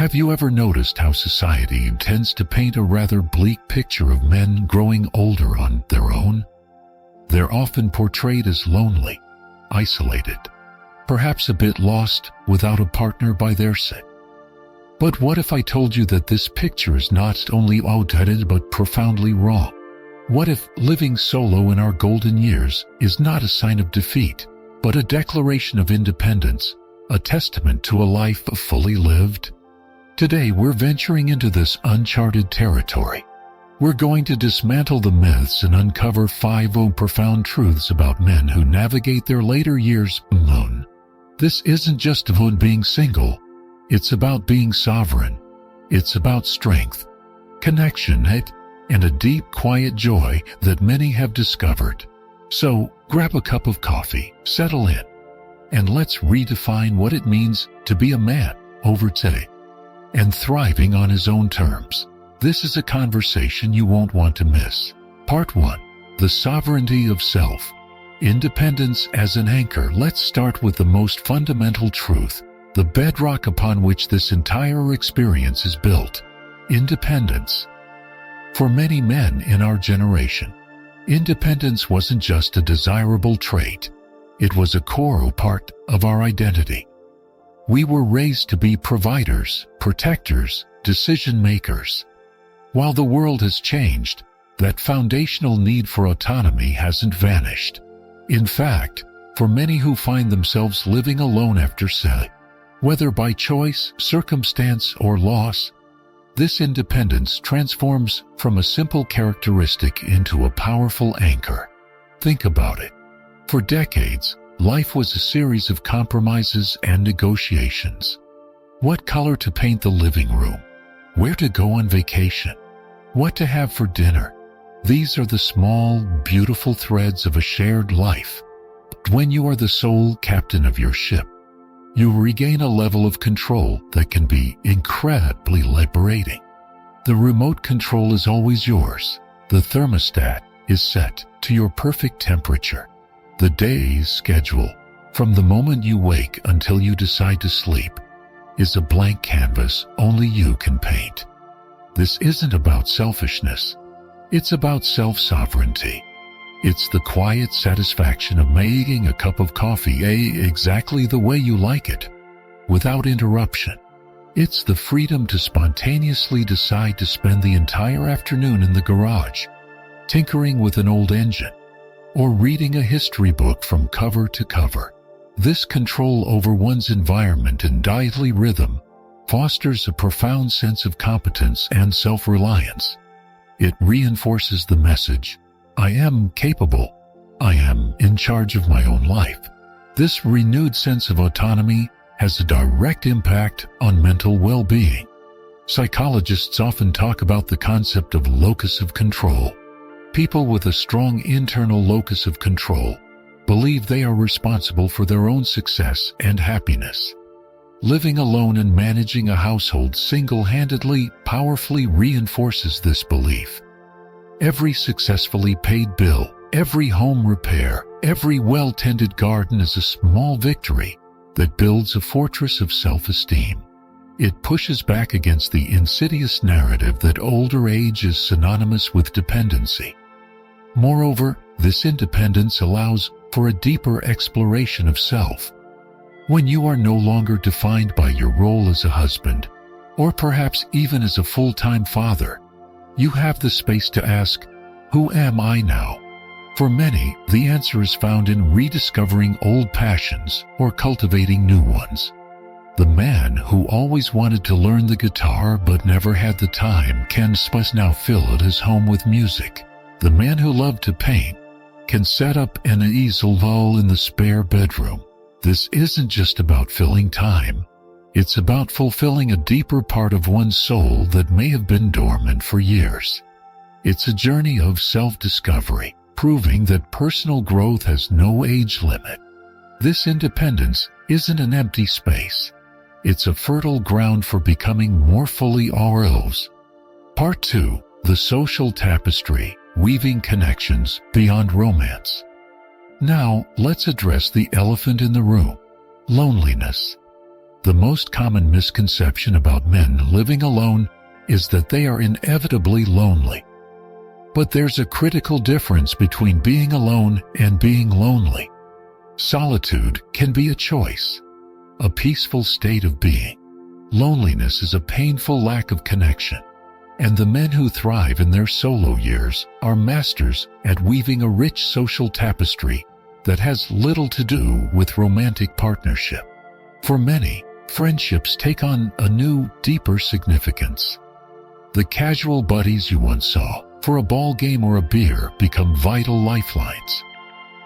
Have you ever noticed how society tends to paint a rather bleak picture of men growing older on their own? They're often portrayed as lonely, isolated, perhaps a bit lost without a partner by their side. But what if I told you that this picture is not only outdated but profoundly wrong? What if living solo in our golden years is not a sign of defeat, but a declaration of independence, a testament to a life fully lived? Today we're venturing into this uncharted territory. We're going to dismantle the myths and uncover 5 profound truths about men who navigate their later years alone. This isn't just about being single. It's about being sovereign. It's about strength, connection, and a deep, quiet joy that many have discovered. So, grab a cup of coffee, settle in, and let's redefine what it means to be a man over today and thriving on his own terms. This is a conversation you won't want to miss. Part 1. The sovereignty of self. Independence as an anchor. Let's start with the most fundamental truth, the bedrock upon which this entire experience is built. Independence. For many men in our generation, independence wasn't just a desirable trait. It was a core part of our identity. We were raised to be providers, protectors, decision makers. While the world has changed, that foundational need for autonomy hasn't vanished. In fact, for many who find themselves living alone after say, whether by choice, circumstance, or loss, this independence transforms from a simple characteristic into a powerful anchor. Think about it. For decades, life was a series of compromises and negotiations. What color to paint the living room? Where to go on vacation? What to have for dinner? These are the small, beautiful threads of a shared life. But when you are the sole captain of your ship, you regain a level of control that can be incredibly liberating. The remote control is always yours. The thermostat is set to your perfect temperature. The day's schedule, from the moment you wake until you decide to sleep, is a blank canvas only you can paint. This isn't about selfishness. It's about self-sovereignty. It's the quiet satisfaction of making a cup of coffee exactly the way you like it, without interruption. It's the freedom to spontaneously decide to spend the entire afternoon in the garage, tinkering with an old engine, or reading a history book from cover to cover. This control over one's environment and daily rhythm fosters a profound sense of competence and self-reliance. It reinforces the message, I am capable. I am in charge of my own life. This renewed sense of autonomy has a direct impact on mental well-being. Psychologists often talk about the concept of locus of control. People with a strong internal locus of control believe they are responsible for their own success and happiness. Living alone and managing a household single-handedly powerfully reinforces this belief. Every successfully paid bill, every home repair, every well-tended garden is a small victory that builds a fortress of self-esteem. It pushes back against the insidious narrative that older age is synonymous with dependency. Moreover, this independence allows for a deeper exploration of self. When you are no longer defined by your role as a husband, or perhaps even as a full-time father, you have the space to ask, who am I now? For many, the answer is found in rediscovering old passions or cultivating new ones. The man who always wanted to learn the guitar but never had the time can now fill his home with music. The man who loved to paint can set up an easel wall in the spare bedroom. This isn't just about filling time. It's about fulfilling a deeper part of one's soul that may have been dormant for years. It's a journey of self-discovery, proving that personal growth has no age limit. This independence isn't an empty space. It's a fertile ground for becoming more fully ourselves. Part 2. The social tapestry, weaving connections beyond romance. Now, let's address the elephant in the room, loneliness. The most common misconception about men living alone is that they are inevitably lonely. But there's a critical difference between being alone and being lonely. Solitude can be a choice, a peaceful state of being. Loneliness is a painful lack of connection, and the men who thrive in their solo years are masters at weaving a rich social tapestry that has little to do with romantic partnership. For many, friendships take on a new, deeper significance. The casual buddies you once saw for a ball game or a beer become vital lifelines.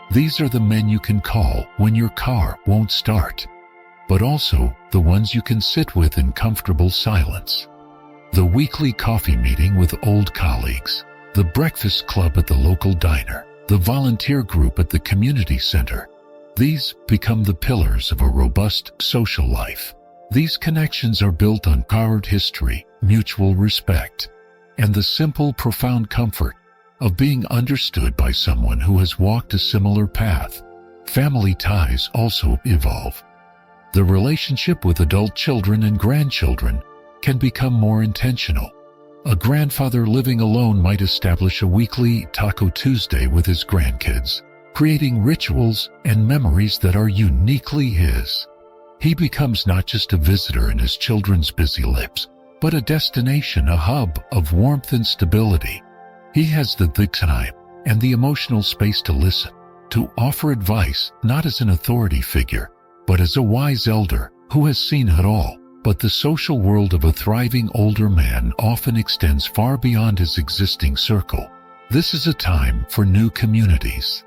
These are the men you can call when your car won't start, but also the ones you can sit with in comfortable silence. The weekly coffee meeting with old colleagues, the breakfast club at the local diner, the volunteer group at the community center. These become the pillars of a robust social life. These connections are built on shared history, mutual respect, and the simple, profound comfort of being understood by someone who has walked a similar path. Family ties also evolve. The relationship with adult children and grandchildren can become more intentional. A grandfather living alone might establish a weekly Taco Tuesday with his grandkids, creating rituals and memories that are uniquely his. He becomes not just a visitor in his children's busy lives, but a destination, a hub of warmth and stability. He has the time and the emotional space to listen, to offer advice not as an authority figure, but as a wise elder who has seen it all. But the social world of a thriving older man often extends far beyond his existing circle. This is a time for new communities.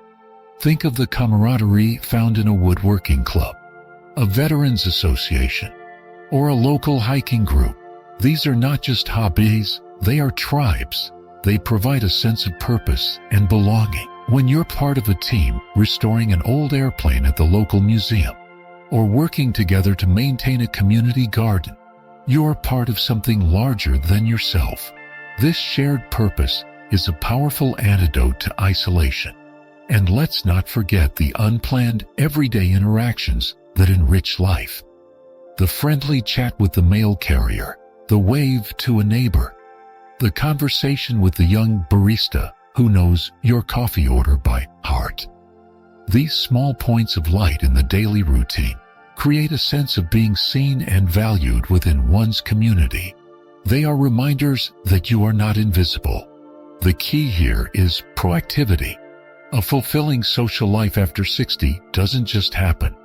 Think of the camaraderie found in a woodworking club, a veterans association, or a local hiking group. These are not just hobbies, they are tribes. They provide a sense of purpose and belonging. When you're part of a team restoring an old airplane at the local museum, or working together to maintain a community garden, you're part of something larger than yourself. This shared purpose is a powerful antidote to isolation. And let's not forget the unplanned, everyday interactions that enrich life. The friendly chat with the mail carrier, the wave to a neighbor, the conversation with the young barista who knows your coffee order by heart. These small points of light in the daily routine create a sense of being seen and valued within one's community. They are reminders that you are not invisible. The key here is proactivity. A fulfilling social life after 60 doesn't just happen.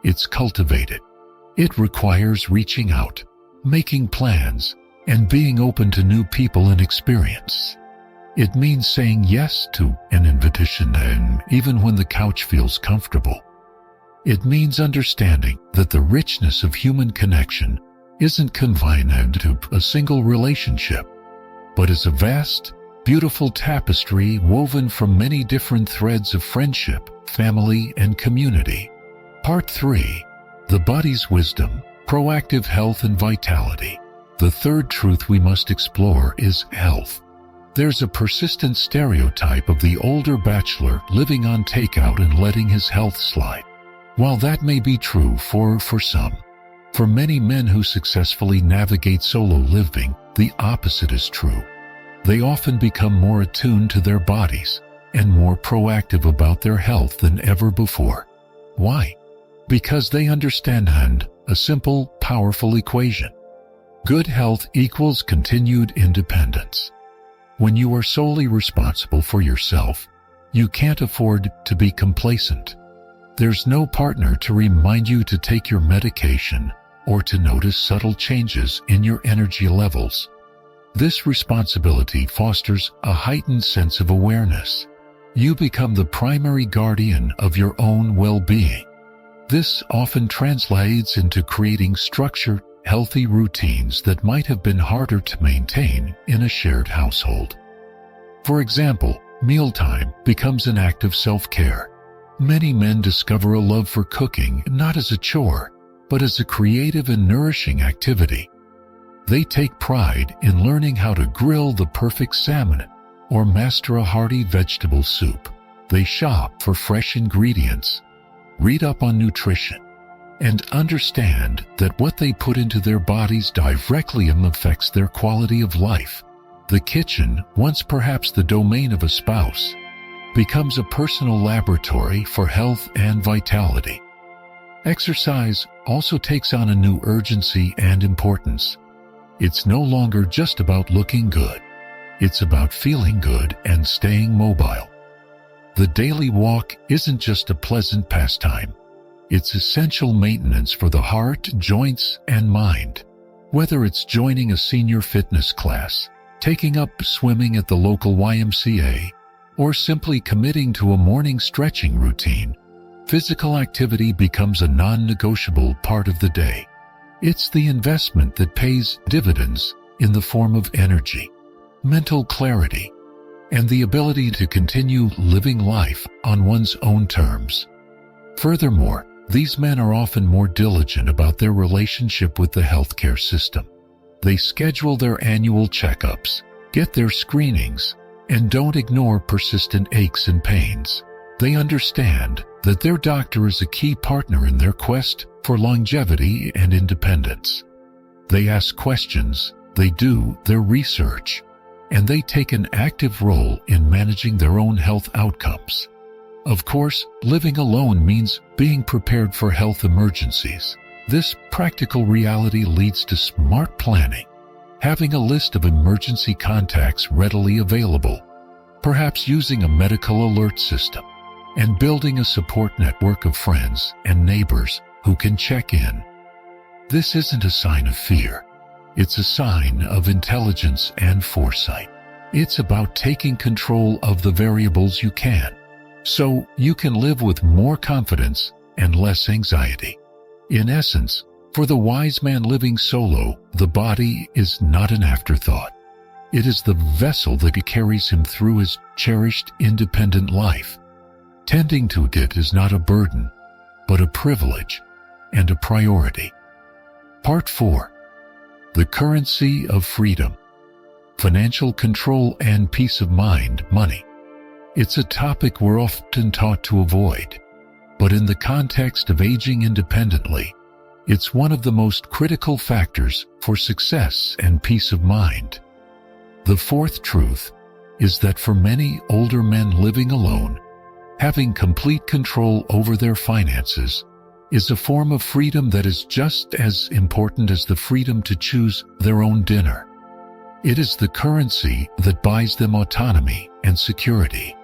It's cultivated. It requires reaching out, making plans, and being open to new people and experience. It means saying yes to an invitation, and even when the couch feels comfortable. It means understanding that the richness of human connection isn't confined to a single relationship, but is a vast, beautiful tapestry woven from many different threads of friendship, family, and community. Part 3. The body's wisdom, proactive health and vitality. The third truth we must explore is health. There's a persistent stereotype of the older bachelor living on takeout and letting his health slide. While that may be true for some, for many men who successfully navigate solo living, the opposite is true. They often become more attuned to their bodies and more proactive about their health than ever before. Why? Because they understand a simple, powerful equation. Good health equals continued independence. When you are solely responsible for yourself, you can't afford to be complacent. There's no partner to remind you to take your medication or to notice subtle changes in your energy levels. This responsibility fosters a heightened sense of awareness. You become the primary guardian of your own well-being. This often translates into creating structured, healthy routines that might have been harder to maintain in a shared household. For example, mealtime becomes an act of self-care. Many men discover a love for cooking not as a chore, but as a creative and nourishing activity. They take pride in learning how to grill the perfect salmon or master a hearty vegetable soup. They shop for fresh ingredients, read up on nutrition, and understand that what they put into their bodies directly affects their quality of life. The kitchen, once perhaps the domain of a spouse, becomes a personal laboratory for health and vitality. Exercise also takes on a new urgency and importance. It's no longer just about looking good. It's about feeling good and staying mobile. The daily walk isn't just a pleasant pastime. It's essential maintenance for the heart, joints, and mind. Whether it's joining a senior fitness class, taking up swimming at the local YMCA, or simply committing to a morning stretching routine, physical activity becomes a non-negotiable part of the day. It's the investment that pays dividends in the form of energy, mental clarity, and the ability to continue living life on one's own terms. Furthermore, these men are often more diligent about their relationship with the healthcare system. They schedule their annual checkups, get their screenings, and don't ignore persistent aches and pains. They understand that their doctor is a key partner in their quest for longevity and independence. They ask questions, they do their research, and they take an active role in managing their own health outcomes. Of course, living alone means being prepared for health emergencies. This practical reality leads to smart planning, having a list of emergency contacts readily available, perhaps using a medical alert system, and building a support network of friends and neighbors who can check in. This isn't a sign of fear. It's a sign of intelligence and foresight. It's about taking control of the variables you can, so you can live with more confidence and less anxiety. In essence, for the wise man living solo, the body is not an afterthought. It is the vessel that carries him through his cherished independent life. Tending to it is not a burden, but a privilege and a priority. Part 4. The currency of freedom. Financial control and peace of mind, money. It's a topic we're often taught to avoid, but in the context of aging independently, it's one of the most critical factors for success and peace of mind. The fourth truth is that for many older men living alone, having complete control over their finances is a form of freedom that is just as important as the freedom to choose their own dinner. It is the currency that buys them autonomy and security.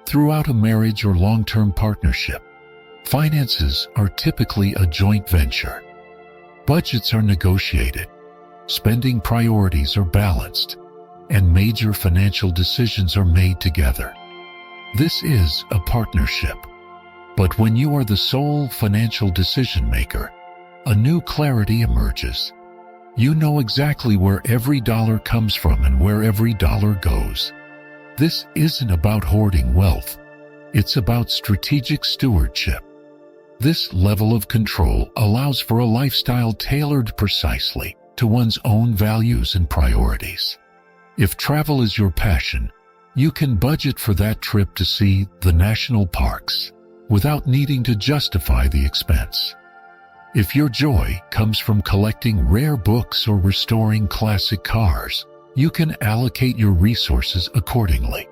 Throughout a marriage or long-term partnership, finances are typically a joint venture. Budgets are negotiated, spending priorities are balanced, and major financial decisions are made together. This is a partnership. But when you are the sole financial decision maker, a new clarity emerges. You know exactly where every dollar comes from and where every dollar goes. This isn't about hoarding wealth. It's about strategic stewardship. This level of control allows for a lifestyle tailored precisely to one's own values and priorities. If travel is your passion, you can budget for that trip to see the national parks without needing to justify the expense. If your joy comes from collecting rare books or restoring classic cars, you can allocate your resources accordingly.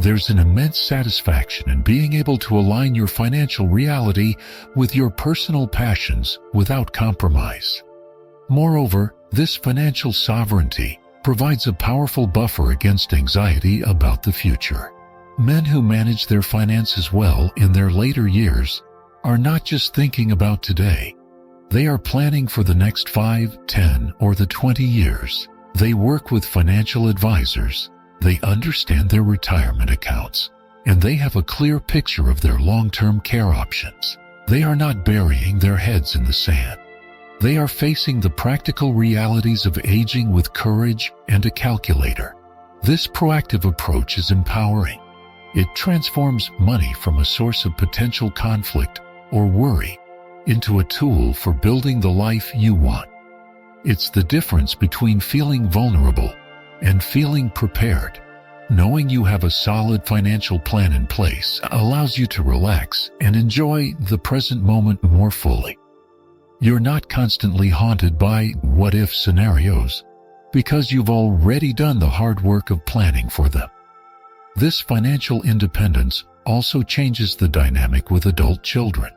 There's an immense satisfaction in being able to align your financial reality with your personal passions without compromise. Moreover, this financial sovereignty provides a powerful buffer against anxiety about the future. Men who manage their finances well in their later years are not just thinking about today. They are planning for the next 5, 10, or the 20 years. They work with financial advisors. They understand their retirement accounts, and they have a clear picture of their long-term care options. They are not burying their heads in the sand. They are facing the practical realities of aging with courage and a calculator. This proactive approach is empowering. It transforms money from a source of potential conflict or worry into a tool for building the life you want. It's the difference between feeling vulnerable and feeling prepared. Knowing you have a solid financial plan in place allows you to relax and enjoy the present moment more fully. You're not constantly haunted by what-if scenarios because you've already done the hard work of planning for them. This financial independence also changes the dynamic with adult children.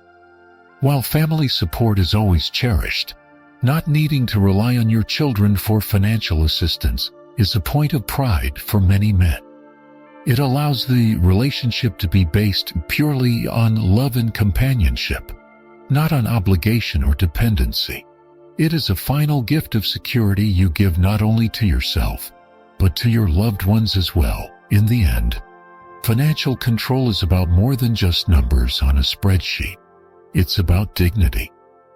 While family support is always cherished, not needing to rely on your children for financial assistance is a point of pride for many men. It allows the relationship to be based purely on love and companionship, not on obligation or dependency. It is a final gift of security you give not only to yourself, but to your loved ones as well. In the end, financial control is about more than just numbers on a spreadsheet. It's about dignity.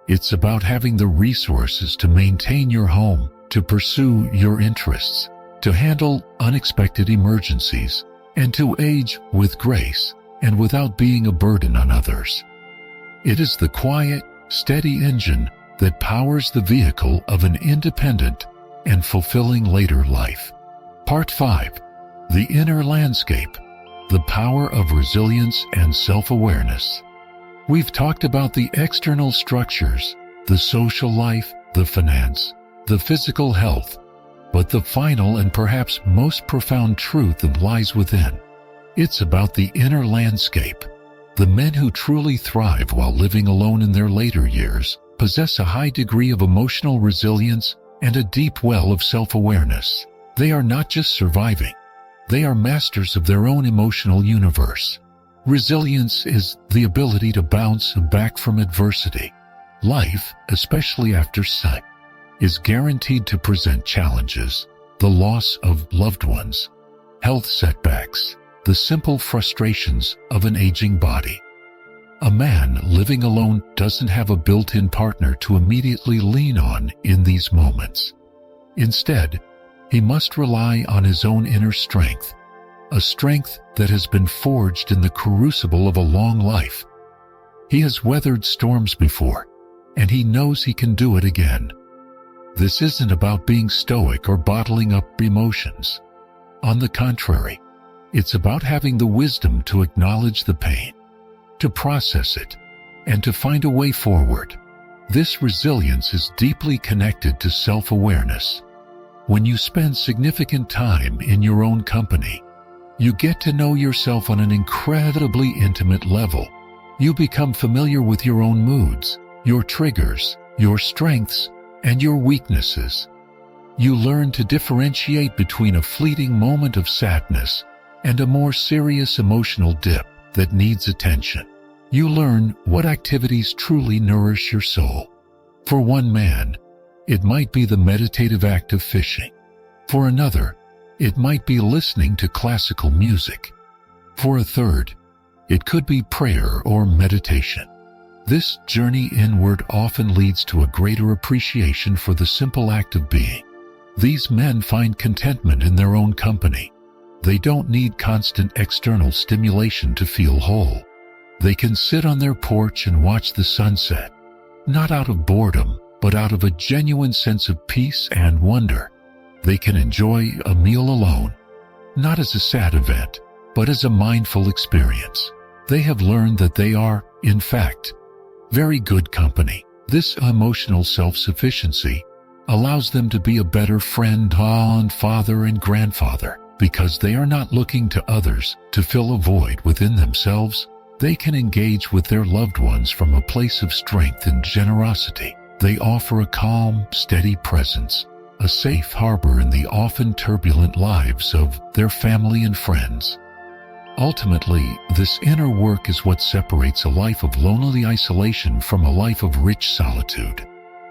It's about having the resources to maintain your home, to pursue your interests, to handle unexpected emergencies, and to age with grace and without being a burden on others. It is the quiet, steady engine that powers the vehicle of an independent and fulfilling later life. Part 5. The Inner Landscape. The Power of Resilience and Self-Awareness. We've talked about the external structures, the social life, the finance, the physical health, but the final and perhaps most profound truth that lies within. It's about the inner landscape. The men who truly thrive while living alone in their later years possess a high degree of emotional resilience and a deep well of self-awareness. They are not just surviving. They are masters of their own emotional universe. Resilience is the ability to bounce back from adversity. Life, especially after sight, is guaranteed to present challenges, the loss of loved ones, health setbacks, the simple frustrations of an aging body. A man living alone doesn't have a built-in partner to immediately lean on in these moments. Instead, he must rely on his own inner strength, a strength that has been forged in the crucible of a long life. He has weathered storms before, and he knows he can do it again. This isn't about being stoic or bottling up emotions. On the contrary, it's about having the wisdom to acknowledge the pain, to process it, and to find a way forward. This resilience is deeply connected to self-awareness. When you spend significant time in your own company, you get to know yourself on an incredibly intimate level. You become familiar with your own moods, your triggers, your strengths, and your weaknesses. You learn to differentiate between a fleeting moment of sadness and a more serious emotional dip that needs attention. You learn what activities truly nourish your soul. For one man, it might be the meditative act of fishing. For another, it might be listening to classical music. For a third, it could be prayer or meditation. This journey inward often leads to a greater appreciation for the simple act of being. These men find contentment in their own company. They don't need constant external stimulation to feel whole. They can sit on their porch and watch the sunset, not out of boredom, but out of a genuine sense of peace and wonder. They can enjoy a meal alone, not as a sad event, but as a mindful experience. They have learned that they are, in fact, very good company. This emotional self-sufficiency allows them to be a better friend, father, and grandfather. Because they are not looking to others to fill a void within themselves, they can engage with their loved ones from a place of strength and generosity. They offer a calm, steady presence, a safe harbor in the often turbulent lives of their family and friends. Ultimately, this inner work is what separates a life of lonely isolation from a life of rich solitude.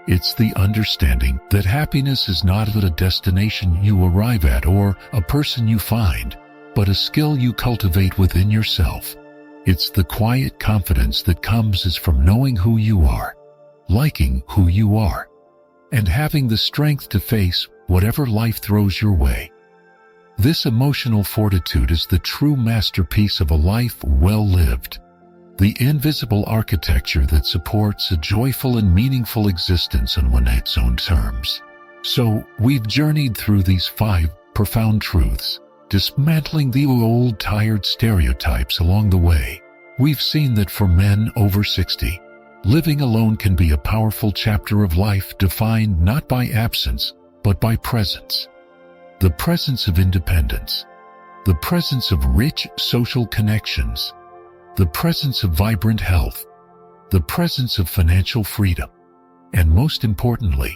It's the understanding that happiness is not a destination you arrive at or a person you find, but a skill you cultivate within yourself. It's the quiet confidence that comes from knowing who you are, liking who you are, and having the strength to face whatever life throws your way. This emotional fortitude is the true masterpiece of a life well lived, the invisible architecture that supports a joyful and meaningful existence on one's own terms. So, we've journeyed through these 5 profound truths dismantling the old tired stereotypes along the way. We've seen that for men over 60, living alone can be a powerful chapter of life defined not by absence, but by presence. The presence of independence, the presence of rich social connections, the presence of vibrant health, the presence of financial freedom, and most importantly,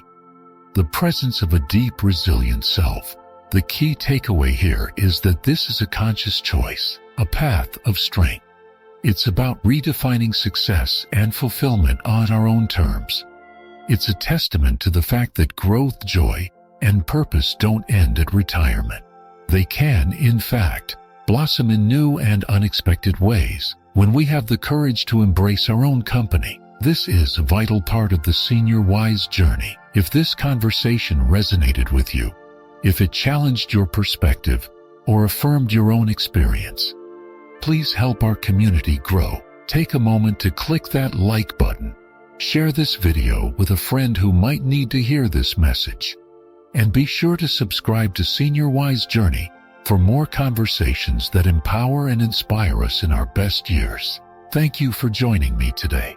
the presence of a deep, resilient self. The key takeaway here is that this is a conscious choice, a path of strength. It's about redefining success and fulfillment on our own terms. It's a testament to the fact that growth, joy, and purpose don't end at retirement. They can, in fact, blossom in new and unexpected ways when we have the courage to embrace our own company. This is a vital part of the Senior Wise journey. If this conversation resonated with you, if it challenged your perspective or affirmed your own experience, please help our community grow. Take a moment to click that like button. Share this video with a friend who might need to hear this message. And be sure to subscribe to Senior Wise Journey for more conversations that empower and inspire us in our best years. Thank you for joining me today.